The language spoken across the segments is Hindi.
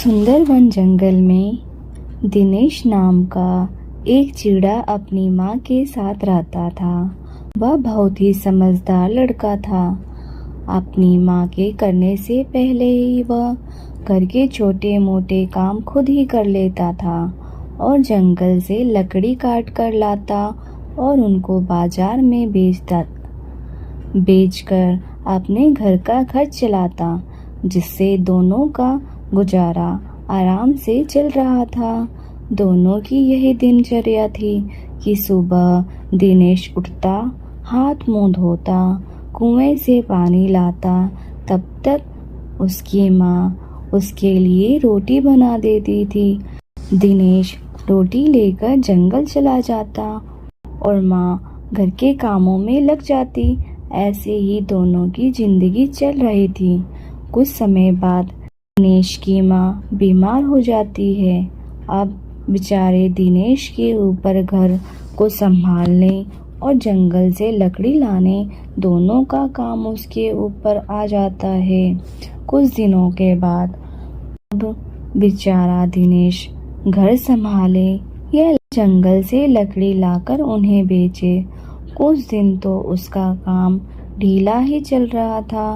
सुंदरवन जंगल में दिनेश नाम का एक चिड़ा अपनी माँ के साथ रहता था। वह बहुत ही समझदार लड़का था। अपनी माँ के करने से पहले ही वह घर के छोटे मोटे काम खुद ही कर लेता था और जंगल से लकड़ी काट कर लाता और उनको बाजार में बेचकर अपने घर का खर्च चलाता, जिससे दोनों का गुजारा आराम से चल रहा था। दोनों की यही दिनचर्या थी कि सुबह दिनेश उठता, हाथ मुंह धोता, कुएं से पानी लाता, तब तक उसकी माँ उसके लिए रोटी बना देती थी। दिनेश रोटी लेकर जंगल चला जाता और माँ घर के कामों में लग जाती। ऐसे ही दोनों की जिंदगी चल रही थी। कुछ समय बाद दिनेश की माँ बीमार हो जाती है। अब बेचारे दिनेश के ऊपर घर को संभालने और जंगल से लकड़ी लाने दोनों का काम उसके ऊपर आ जाता है। कुछ दिनों के बाद अब बेचारा दिनेश घर संभाले या जंगल से लकड़ी लाकर उन्हें बेचे। कुछ दिन तो उसका काम ढीला ही चल रहा था।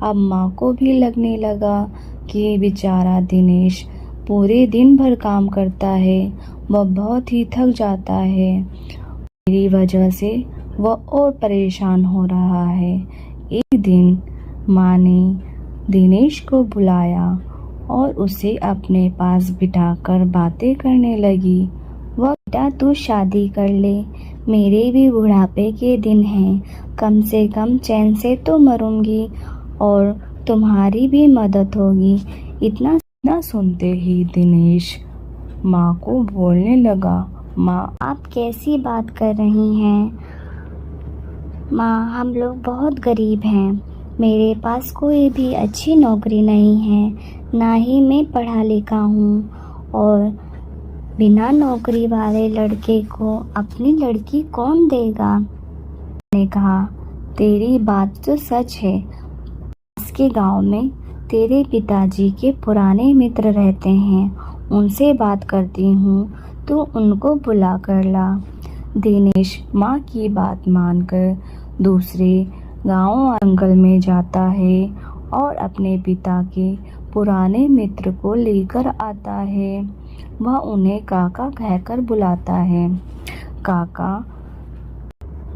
अब माँ को भी लगने लगा कि बेचारा दिनेश पूरे दिन भर काम करता है, वह बहुत ही थक जाता है। मेरी वजह से वह और परेशान हो रहा है। एक दिन माँ ने दिनेश को बुलाया और उसे अपने पास बिठाकर बातें करने लगी। वह, बेटा तू शादी कर ले, मेरे भी बुढ़ापे के दिन हैं, कम से कम चैन से तो मरूंगी और तुम्हारी भी मदद होगी। इतना सुनते ही दिनेश माँ को बोलने लगा, माँ आप कैसी बात कर रही हैं? माँ हम लोग बहुत गरीब हैं, मेरे पास कोई भी अच्छी नौकरी नहीं है, ना ही मैं पढ़ा लिखा हूँ और बिना नौकरी वाले लड़के को अपनी लड़की कौन देगा? मैंने कहा तेरी बात तो सच है। पास के गांव में तेरे पिताजी के पुराने मित्र रहते हैं, उनसे बात करती हूँ, तू उनको बुला कर ला। दिनेश माँ की बात मानकर दूसरे गांव जंगल में जाता है और अपने पिता के पुराने मित्र को लेकर आता है। वह उन्हें काका कहकर बुलाता है। काका,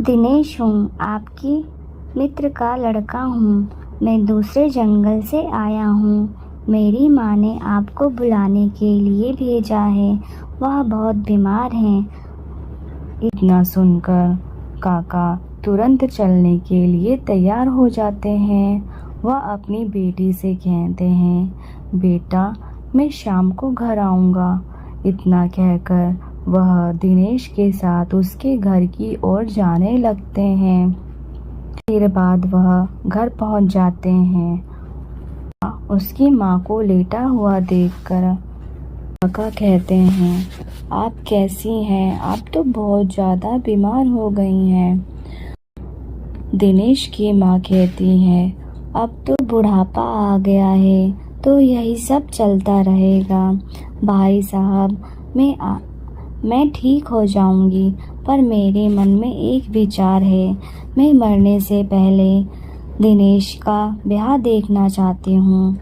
दिनेश हूँ, आपकी मित्र का लड़का हूँ, मैं दूसरे जंगल से आया हूँ। मेरी माँ ने आपको बुलाने के लिए भेजा है, वह बहुत बीमार हैं। इतना सुनकर काका तुरंत चलने के लिए तैयार हो जाते हैं। वह अपनी बेटी से कहते हैं, बेटा मैं शाम को घर आऊँगा। इतना कहकर वह दिनेश के साथ उसके घर की ओर जाने लगते हैं। देर बाद वह घर पहुंच जाते हैं। उसकी माँ को लेटा हुआ देखकर काका कहते हैं, आप कैसी हैं? आप तो बहुत ज़्यादा बीमार हो गई हैं। दिनेश की माँ कहती है, अब तो बुढ़ापा आ गया है तो यही सब चलता रहेगा। भाई साहब मैं ठीक हो जाऊंगी, पर मेरे मन में एक विचार है। मैं मरने से पहले दिनेश का ब्याह देखना चाहती हूँ।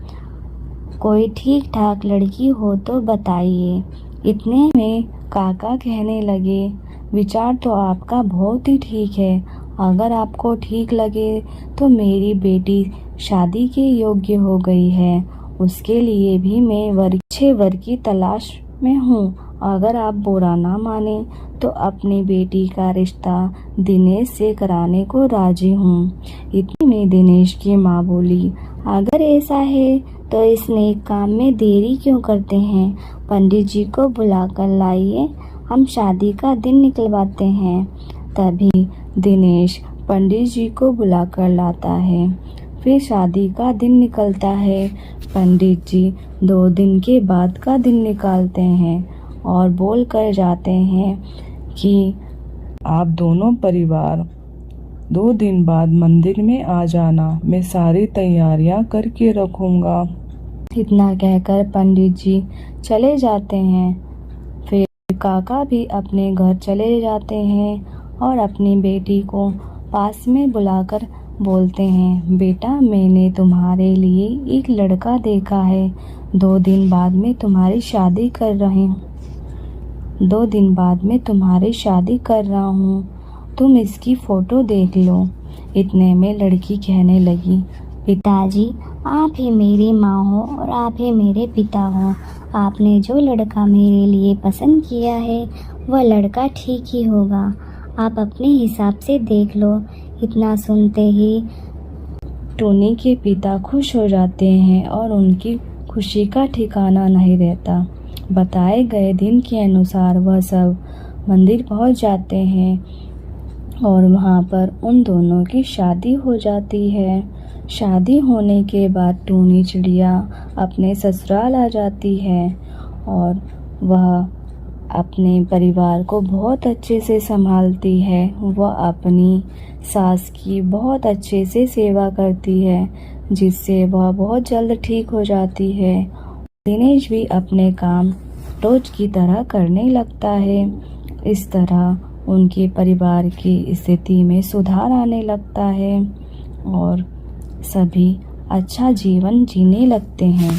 कोई ठीक ठाक लड़की हो तो बताइए। इतने में काका कहने लगे, विचार तो आपका बहुत ही ठीक है। अगर आपको ठीक लगे तो मेरी बेटी शादी के योग्य हो गई है, उसके लिए भी मैं अच्छे वर की तलाश में हूँ। अगर आप बुरा ना माने तो अपनी बेटी का रिश्ता दिनेश से कराने को राजी हूँ। इतने में दिनेश की माँ बोली, अगर ऐसा है तो इस नेक काम में देरी क्यों करते हैं? पंडित जी को बुला कर लाइए, हम शादी का दिन निकलवाते हैं। तभी दिनेश पंडित जी को बुला कर लाता है। फिर शादी का दिन निकलता है। पंडित जी 2 दिन के बाद का दिन निकालते हैं और बोल कर जाते हैं कि आप दोनों परिवार 2 दिन बाद मंदिर में आ जाना, मैं सारी तैयारियां करके रखूंगा। इतना कहकर पंडित जी चले जाते हैं। फिर काका भी अपने घर चले जाते हैं और अपनी बेटी को पास में बुलाकर बोलते हैं, बेटा मैंने तुम्हारे लिए एक लड़का देखा है। 2 दिन बाद में तुम्हारी शादी कर रहा हूँ। तुम इसकी फ़ोटो देख लो। इतने में लड़की कहने लगी, पिताजी, आप ही मेरी माँ हो और आप ही मेरे पिता हो। आपने जो लड़का मेरे लिए पसंद किया है वह लड़का ठीक ही होगा। आप अपने हिसाब से देख लो। इतना सुनते ही टूनी के पिता खुश हो जाते हैं और उनकी खुशी का ठिकाना नहीं रहता। बताए गए दिन के अनुसार वह सब मंदिर पहुंच जाते हैं और वहां पर उन दोनों की शादी हो जाती है। शादी होने के बाद टूनी चिड़िया अपने ससुराल आ जाती है और वह अपने परिवार को बहुत अच्छे से संभालती है। वह अपनी सास की बहुत अच्छे से सेवा करती है, जिससे वह बहुत जल्द ठीक हो जाती है। दिनेश भी अपने काम रोज की तरह करने लगता है। इस तरह उनके परिवार की स्थिति में सुधार आने लगता है और सभी अच्छा जीवन जीने लगते हैं।